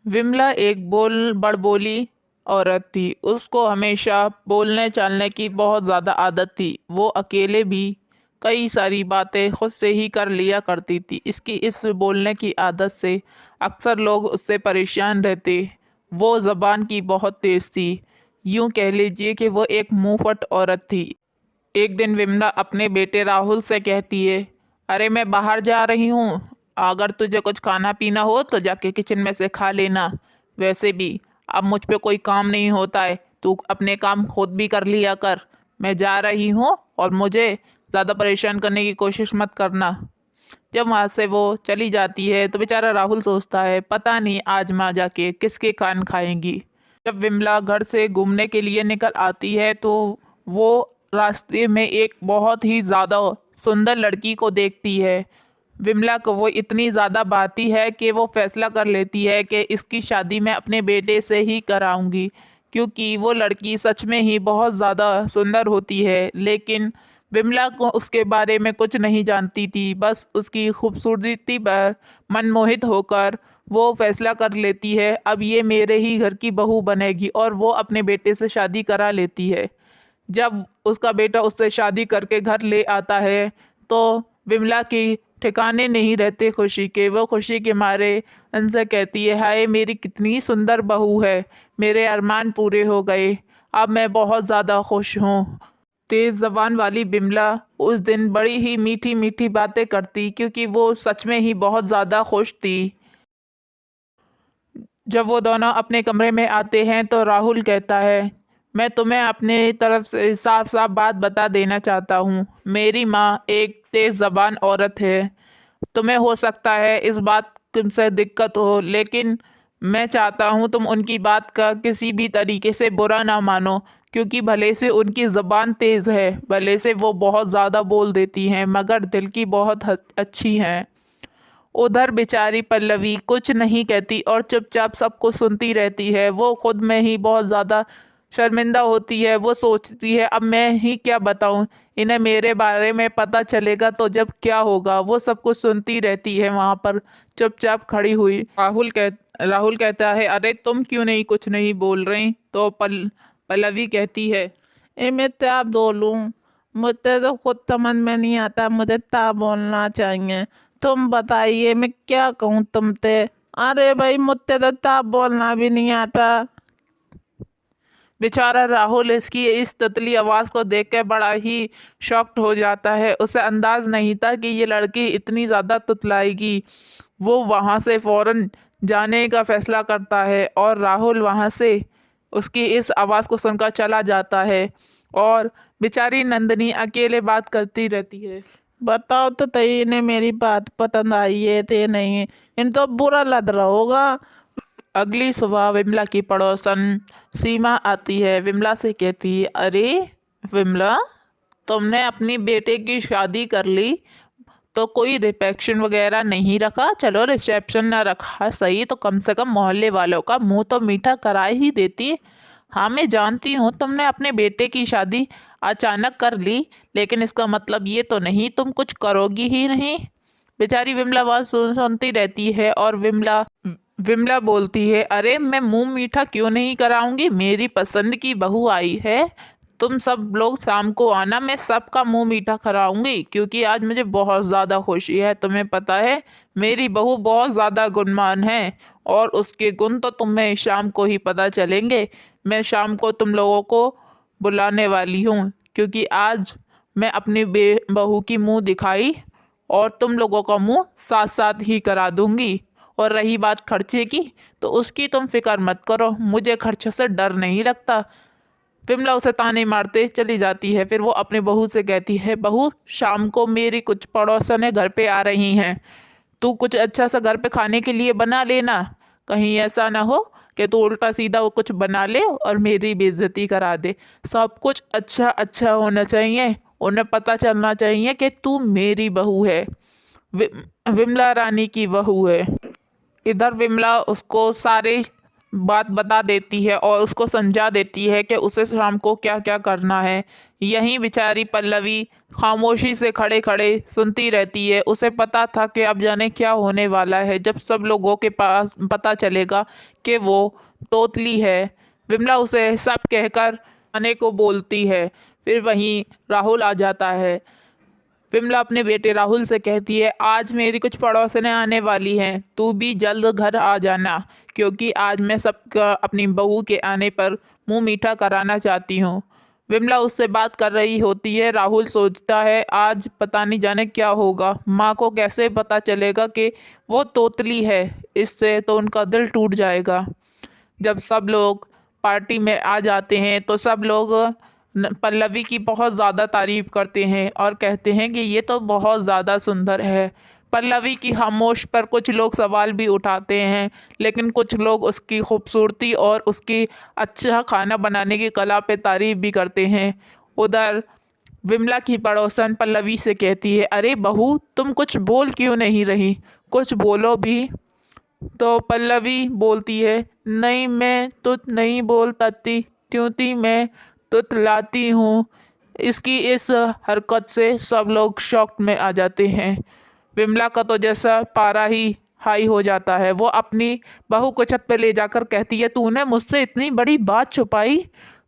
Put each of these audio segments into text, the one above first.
विमला एक बड़बोली औरत थी। उसको हमेशा बोलने चालने की बहुत ज़्यादा आदत थी। वो अकेले भी कई सारी बातें खुद से ही कर लिया करती थी। इसकी इस बोलने की आदत से अक्सर लोग उससे परेशान रहते। वो ज़बान की बहुत तेज़ थी। यूं कह लीजिए कि वो एक मुंहफट औरत थी। एक दिन विमला अपने बेटे राहुल से कहती है, अरे मैं बाहर जा रही हूँ, अगर तुझे कुछ खाना पीना हो तो जाके किचन में से खा लेना। वैसे भी अब मुझ पे कोई काम नहीं होता है, तू अपने काम खुद भी कर लिया कर। मैं जा रही हूँ और मुझे ज़्यादा परेशान करने की कोशिश मत करना। जब वहाँ से वो चली जाती है तो बेचारा राहुल सोचता है, पता नहीं आज माँ जाके किसके कान खाएंगी। जब विमला घर से घूमने के लिए निकल आती है तो वो रास्ते में एक बहुत ही ज़्यादा सुंदर लड़की को देखती है। विमला को वो इतनी ज़्यादा भाती है कि वो फैसला कर लेती है कि इसकी शादी मैं अपने बेटे से ही कराऊंगी, क्योंकि वो लड़की सच में ही बहुत ज़्यादा सुंदर होती है। लेकिन विमला को उसके बारे में कुछ नहीं जानती थी। बस उसकी खूबसूरती पर मनमोहित होकर वो फैसला कर लेती है, अब ये मेरे ही घर की बहू बनेगी, और वो अपने बेटे से शादी करा लेती है। जब उसका बेटा उससे शादी करके घर ले आता है तो विमला की ठिकाने नहीं रहते खुशी के। वो खुशी के मारे उनसे कहती है, हाय मेरी कितनी सुंदर बहू है, मेरे अरमान पूरे हो गए, अब मैं बहुत ज़्यादा खुश हूँ। तेज जबान वाली बिमला उस दिन बड़ी ही मीठी मीठी बातें करती, क्योंकि वो सच में ही बहुत ज़्यादा खुश थी। जब वो दोनों अपने कमरे में आते हैं तो राहुल कहता है, मैं तुम्हें अपने तरफ से साफ साफ बात बता देना चाहता हूँ, मेरी माँ एक तेज जबान औरत है। तुम्हें हो सकता है इस बात से दिक्कत हो, लेकिन मैं चाहता हूँ तुम उनकी बात का किसी भी तरीके से बुरा ना मानो, क्योंकि भले से उनकी ज़बान तेज़ है, भले से वो बहुत ज़्यादा बोल देती हैं, मगर दिल की बहुत अच्छी हैं। उधर बेचारी पल्लवी कुछ नहीं कहती और चुपचाप सब कुछ सुनती रहती है। वो खुद में ही बहुत ज़्यादा शर्मिंदा होती है। वो सोचती है, अब मैं ही क्या बताऊं, इन्हें मेरे बारे में पता चलेगा तो जब क्या होगा। वो सब कुछ सुनती रहती है वहाँ पर चुपचाप खड़ी हुई। राहुल कहता है, अरे तुम क्यों नहीं कुछ नहीं बोल रही? तो पल्लवी कहती है, ए मैं क्या बोलूं, मुझे तो खुद समझ में नहीं आता मुझे क्या बोलना चाहिए। तुम बताइए मैं क्या कहूँ तुमसे। अरे भाई मुझसे तो क्या बोलना भी नहीं आता। बेचारा राहुल इसकी इस ततली आवाज़ को देख के बड़ा ही शॉक्ड हो जाता है। उसे अंदाज नहीं था कि ये लड़की इतनी ज़्यादा तुतलाएगी। वो वहाँ से फौरन जाने का फैसला करता है और राहुल वहाँ से उसकी इस आवाज़ को सुनकर चला जाता है और बेचारी नंदनी अकेले बात करती रहती है। बताओ तो तई इन्हें मेरी बात पसंद आई है थे नहीं, इन तो बुरा लग रहा होगा। अगली सुबह विमला की पड़ोसन सीमा आती है। विमला से कहती है, अरे विमला, तुमने अपनी बेटे की शादी कर ली तो कोई रिसेप्शन वगैरह नहीं रखा? चलो रिसेप्शन ना रखा सही, तो कम से कम मोहल्ले वालों का मुंह तो मीठा करा ही देती। हाँ मैं जानती हूँ तुमने अपने बेटे की शादी अचानक कर ली, लेकिन इसका मतलब ये तो नहीं तुम कुछ करोगी ही नहीं। बेचारी विमला बात सुनती रहती है और विमला विमला बोलती है, अरे मैं मुंह मीठा क्यों नहीं कराऊंगी, मेरी पसंद की बहू आई है, तुम सब लोग शाम को आना, मैं सबका मुंह मीठा कराऊंगी, क्योंकि आज मुझे बहुत ज़्यादा खुशी है। तुम्हें पता है मेरी बहू बहुत ज़्यादा गुणवान है और उसके गुण तो तुम्हें शाम को ही पता चलेंगे। मैं शाम को तुम लोगों को बुलाने वाली हूँ, क्योंकि आज मैं अपनी बहू की मुंह दिखाई और तुम लोगों का मुंह साथ साथ ही करा दूंगी। और रही बात खर्चे की, तो उसकी तुम फिक्र मत करो, मुझे खर्चों से डर नहीं लगता। विमला उसे ताने मारते चली जाती है। फिर वो अपनी बहू से कहती है, बहू शाम को मेरी कुछ पड़ोसनें घर पे आ रही हैं, तू कुछ अच्छा सा घर पे खाने के लिए बना लेना। कहीं ऐसा ना हो कि तू उल्टा सीधा वो कुछ बना ले और मेरी बेइज्जती करा दे। सब कुछ अच्छा अच्छा होना चाहिए, उन्हें पता चलना चाहिए कि तू मेरी बहू है, विमला रानी की बहू है। इधर विमला उसको सारे बात बता देती है और उसको समझा देती है कि उसे शाम को क्या क्या करना है। यहीं बेचारी पल्लवी खामोशी से खड़े खड़े सुनती रहती है। उसे पता था कि अब जाने क्या होने वाला है जब सब लोगों के पास पता चलेगा कि वो तोतली है। विमला उसे सब कहकर आने को बोलती है। फिर वहीं राहुल आ जाता है। विमला अपने बेटे राहुल से कहती है, आज मेरी कुछ पड़ोसनें आने वाली हैं, तू भी जल्द घर आ जाना, क्योंकि आज मैं सबका अपनी बहू के आने पर मुंह मीठा कराना चाहती हूँ। विमला उससे बात कर रही होती है। राहुल सोचता है आज पता नहीं जाने क्या होगा, माँ को कैसे पता चलेगा कि वो तोतली है। इससे तो उनका दिल टूट जाएगा। जब सब लोग पार्टी में आ जाते हैं तो सब लोग पल्लवी की बहुत ज़्यादा तारीफ करते हैं और कहते हैं कि ये तो बहुत ज़्यादा सुंदर है। पल्लवी की खामोश पर कुछ लोग सवाल भी उठाते हैं, लेकिन कुछ लोग उसकी खूबसूरती और उसकी अच्छा खाना बनाने की कला पे तारीफ भी करते हैं। उधर विमला की पड़ोसन पल्लवी से कहती है, अरे बहू, तुम कुछ बोल क्यों नहीं रही, कुछ बोलो भी। तो पल्लवी बोलती है, नहीं मैं तो नहीं बोल पाती क्योंकि मैं तुतलाती हूँ। इसकी इस हरकत से सब लोग शॉक में आ जाते हैं। विमला का तो जैसा पारा ही हाई हो जाता है। वो अपनी बहू को छत पे ले जाकर कहती है, तूने मुझसे इतनी बड़ी बात छुपाई,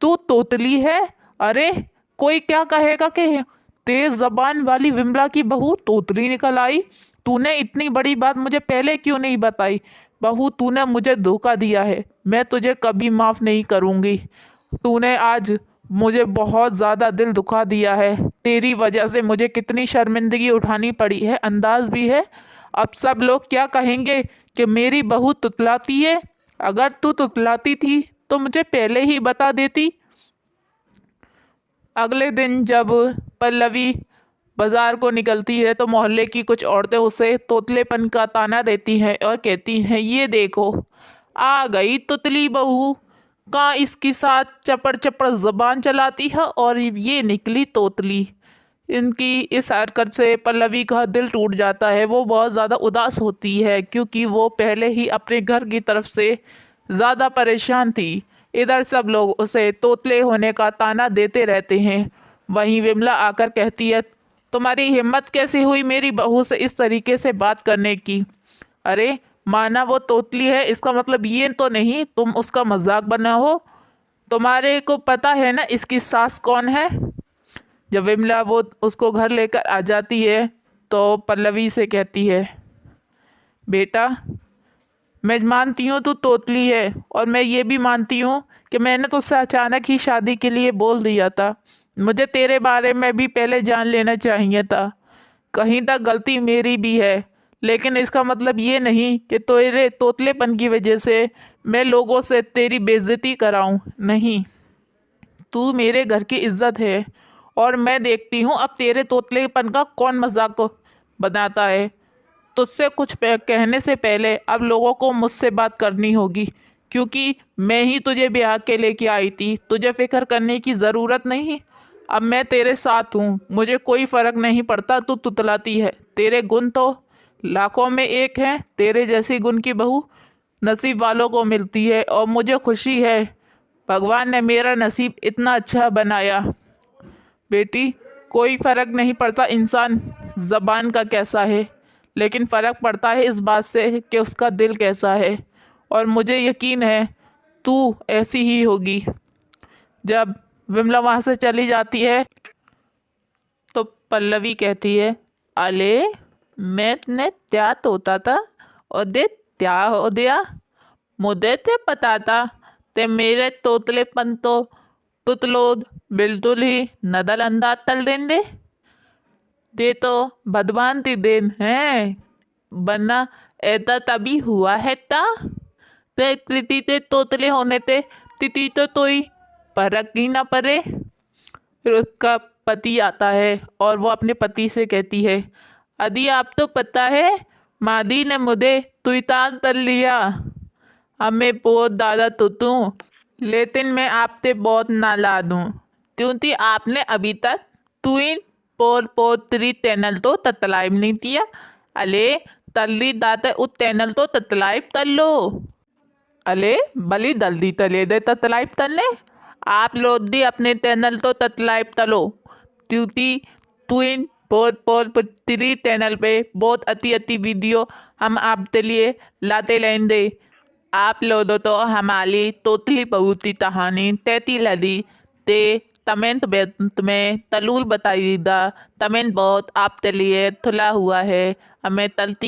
तू तोतली है। अरे कोई क्या कहेगा कि तेज जबान वाली विमला की बहू तोतली निकल आई। तूने इतनी बड़ी बात मुझे पहले क्यों नहीं बताई। बहू, तूने मुझे धोखा दिया है, मैं तुझे कभी माफ़ नहीं करूँगी। तूने आज मुझे बहुत ज़्यादा दिल दुखा दिया है। तेरी वजह से मुझे कितनी शर्मिंदगी उठानी पड़ी है अंदाज भी है। अब सब लोग क्या कहेंगे कि मेरी बहू तुतलाती है। अगर तू तुतलाती थी तो मुझे पहले ही बता देती। अगले दिन जब पल्लवी बाजार को निकलती है तो मोहल्ले की कुछ औरतें उसे तोतलेपन का ताना देती हैं और कहती हैं, ये देखो आ गई तुतली बहू, कहाँ इसके साथ चपड़ चपड़ जबान चलाती है और ये निकली तोतली। इनकी इस हरकत से पल्लवी का दिल टूट जाता है। वो बहुत ज़्यादा उदास होती है क्योंकि वो पहले ही अपने घर की तरफ से ज़्यादा परेशान थी। इधर सब लोग उसे तोतले होने का ताना देते रहते हैं। वहीं विमला आकर कहती है, तुम्हारी हिम्मत कैसे हुई मेरी बहू से इस तरीके से बात करने की। अरे माना वो तोतली है, इसका मतलब ये तो नहीं तुम उसका मजाक बनाओ। तुम्हारे को पता है ना इसकी सास कौन है। जब विमला वो उसको घर लेकर आ जाती है तो पल्लवी से कहती है, बेटा मैं मानती हूँ तू तोतली है और मैं ये भी मानती हूँ कि मैंने तुझसे अचानक ही शादी के लिए बोल दिया था। मुझे तेरे बारे में भी पहले जान लेना चाहिए था। कहीं तक गलती मेरी भी है, लेकिन इसका मतलब ये नहीं कि तेरे तोतलेपन की वजह से मैं लोगों से तेरी बेइज्जती कराऊं। नहीं, तू मेरे घर की इज्जत है और मैं देखती हूँ अब तेरे तोतलेपन का कौन मजाक बनाता है। तुझसे कुछ कहने से पहले अब लोगों को मुझसे बात करनी होगी, क्योंकि मैं ही तुझे ब्याह के लेके आई थी। तुझे फिक्र करने की ज़रूरत नहीं। अब मैं तेरे साथ हूँ, मुझे कोई फ़र्क नहीं पड़ता तू तुतलाती है। तेरे गुण तो लाखों में एक हैं। तेरे जैसी गुण की बहू नसीब वालों को मिलती है और मुझे खुशी है भगवान ने मेरा नसीब इतना अच्छा बनाया। बेटी, कोई फ़र्क नहीं पड़ता इंसान ज़बान का कैसा है, लेकिन फ़र्क पड़ता है इस बात से कि उसका दिल कैसा है। और मुझे यकीन है तू ऐसी ही होगी। जब विमला वहाँ से चली जाती है तो पल्लवी कहती है, अले मैंने क्या तोता था और दे क्या हो दिया। मुझे ते पता था ते मेरे तोतलेपन तो तुतलोद बिल्कुल ही नदल अंदाज तल देंगे। दे तो भगवान देन है, वरना ऐसा तभी हुआ है ता। ते तिथि ते तोतले होने ते तिथि तो तोई फर्क ही ना पड़े। फिर उसका पति आता है और वो अपने पति से कहती है, अदी आप तो पता है मादी ने मुझे तुईतान कर लिया। हमें बहुत दादा तुतू, लेकिन मैं आपसे बहुत नाराज हूँ क्योंकि आपने अभी तक तुई पोर पोत्री तैनल तो ततलाइब नहीं दिया। अले तल्ली दाते उत तैनल तो ततलाइब कर लो। अले बली जल्दी तले दे ततलाइप तलने आप लोग दी अपने चैनल तो ततलाइप तलो ट्यूटी ट्विन बहुत बहुत तेरी चैनल पे बहुत अति अति वीडियो हम आपके लिए लाते लेंगे आप लोगों तो हमारी तोतली बहुती कहानी तैती लदी ते कमेंट में तलूल बताइएगा कमेंट बहुत आपके लिए खुला हुआ है हमें तलती